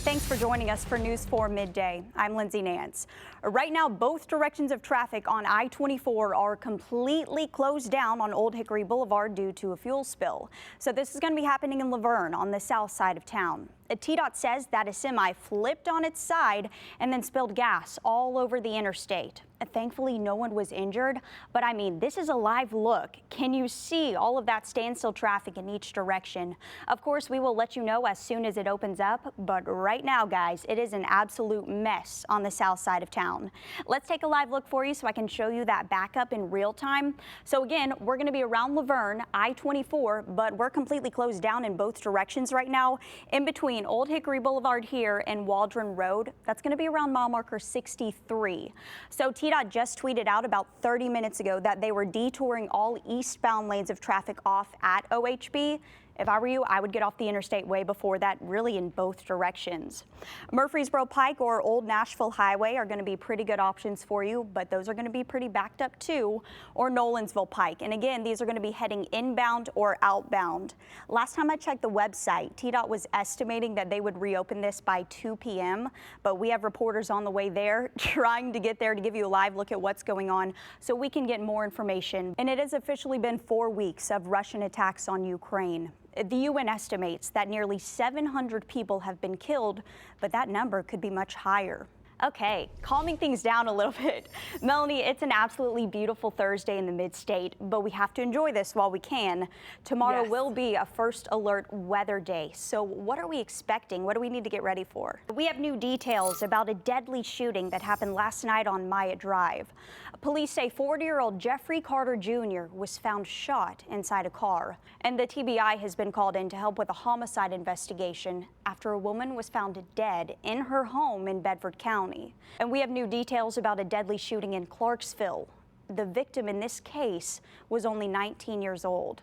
Thanks for joining us for News 4 Midday. I'm Lindsey Nance. Right now, both directions of traffic on I-24 are completely closed down on Old Hickory Boulevard due to a fuel spill. So this is going to be happening in Laverne on the south side of town. TDOT says that a semi flipped on its side and then spilled gas all over the interstate. Thankfully, no one was injured, but I mean, this is a live look. Can you see all of that standstill traffic in each direction? Of course, we will let you know as soon as it opens up, but right now, guys, it is an absolute mess on the south side of town. Let's take a live look for you so I can show you that backup in real time. So again, we're going to be around Laverne, I-24, but we're completely closed down in both directions right now. In between Old Hickory Boulevard here and Waldron Road, that's going to be around mile marker 63. So TDOT just tweeted out about 30 minutes ago that they were detouring all eastbound lanes of traffic off at OHB. If I were you, I would get off the interstate way before that, really in both directions. Murfreesboro Pike or Old Nashville Highway are going to be pretty good options for you, but those are going to be pretty backed up too, or Nolensville Pike. And again, these are going to be heading inbound or outbound. Last time I checked the website, TDOT was estimating that they would reopen this by 2 p.m., but we have reporters on the way there trying to get there to give you a live look at what's going on so we can get more information. And it has officially been 4 weeks of Russian attacks on Ukraine. The UN estimates that nearly 700 people have been killed, but that number could be much higher. Okay, calming things down a little bit. Melanie, it's an absolutely beautiful Thursday in the mid-state, but we have to enjoy this while we can. Tomorrow will be a first alert weather day. So what are we expecting? What do we need to get ready for? We have new details about a deadly shooting that happened last night on Myatt Drive. Police say 40-year-old Jeffrey Carter Jr. was found shot inside a car. And the TBI has been called in to help with a homicide investigation after a woman was found dead in her home in Bedford County. And we have new details about a deadly shooting in Clarksville. The victim in this case was only 19 years old.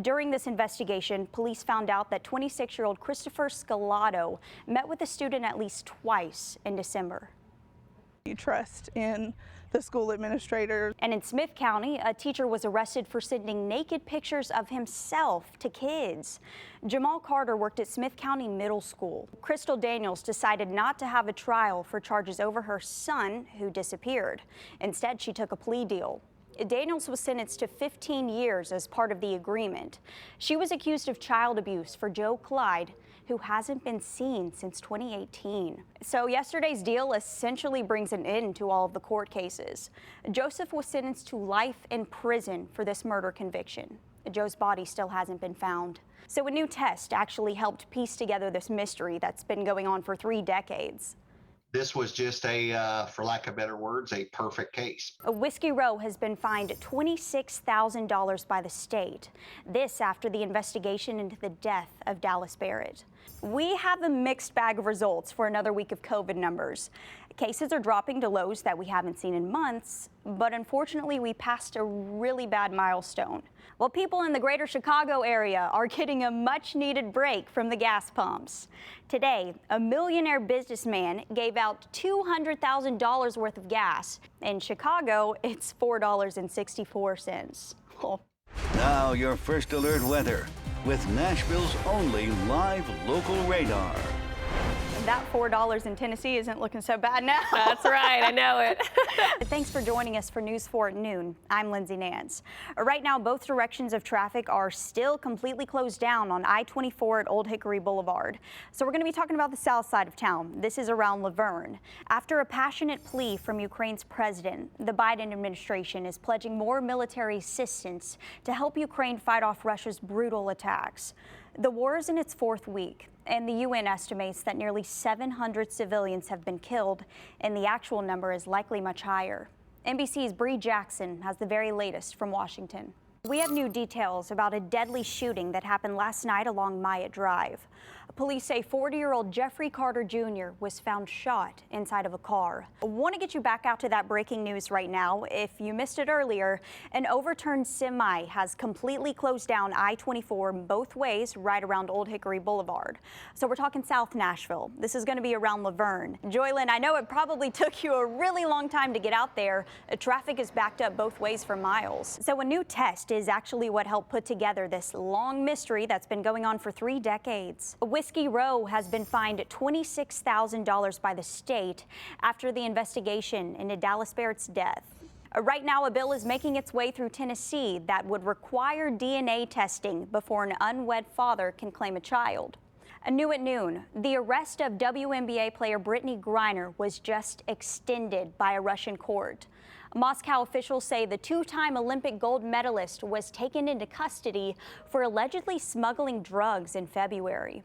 During this investigation, police found out that 26-year-old Christopher Scalato met with the student at least twice in December. You trust in the school administrator. And in Smith County, a teacher was arrested for sending naked pictures of himself to kids. Jamal Carter worked at Smith County Middle School. Crystal Daniels decided not to have a trial for charges over her son, who disappeared. Instead, she took a plea deal. Daniels was sentenced to 15 years as part of the agreement. She was accused of child abuse for Joe Clyde, who hasn't been seen since 2018. So yesterday's deal essentially brings an end to all of the court cases. Joseph was sentenced to life in prison for this murder conviction. Joe's body still hasn't been found. So a new test actually helped piece together this mystery that's been going on for 3 decades. This was just for lack of better words, a perfect case. A Whiskey Row has been fined $26,000 by the state. This after the investigation into the death of Dallas Barrett. We have a mixed bag of results for another week of COVID numbers. Cases are dropping to lows that we haven't seen in months, but unfortunately we passed a really bad milestone. Well, people in the greater Chicago area are getting a much needed break from the gas pumps. Today, a millionaire businessman gave out $200,000 worth of gas. In Chicago, it's $4.64. Oh. Now your first alert weather with Nashville's only live local radar. That $4 in Tennessee isn't looking so bad now. That's right, I know it. Thanks for joining us for News 4 at noon. I'm Lindsey Nance. Right now, both directions of traffic are still completely closed down on I-24 at Old Hickory Boulevard. So we're going to be talking about the south side of town. This is around Laverne. After a passionate plea from Ukraine's president, the Biden administration is pledging more military assistance to help Ukraine fight off Russia's brutal attacks. The war is in its 4th week, and the UN estimates that nearly 700 civilians have been killed, and the actual number is likely much higher. NBC's Bree Jackson has the very latest from Washington. We have new details about a deadly shooting that happened last night along Myatt Drive. Police say 40-year-old Jeffrey Carter Jr. was found shot inside of a car. I want to get you back out to that breaking news right now. If you missed it earlier, an overturned semi has completely closed down I-24 both ways right around Old Hickory Boulevard. So we're talking South Nashville. This is going to be around Laverne. Joylyn, I know it probably took you a really long time to get out there. Traffic is backed up both ways for miles. So a new test is actually what helped put together this long mystery that's been going on for 3 decades. Whiskey Whiskey Row has been fined $26,000 by the state after the investigation into Dallas Barrett's death. Right now, a bill is making its way through Tennessee that would require DNA testing before an unwed father can claim a child. New at noon, the arrest of WNBA player Brittany Griner was just extended by a Russian court. Moscow officials say the two-time Olympic gold medalist was taken into custody for allegedly smuggling drugs in February.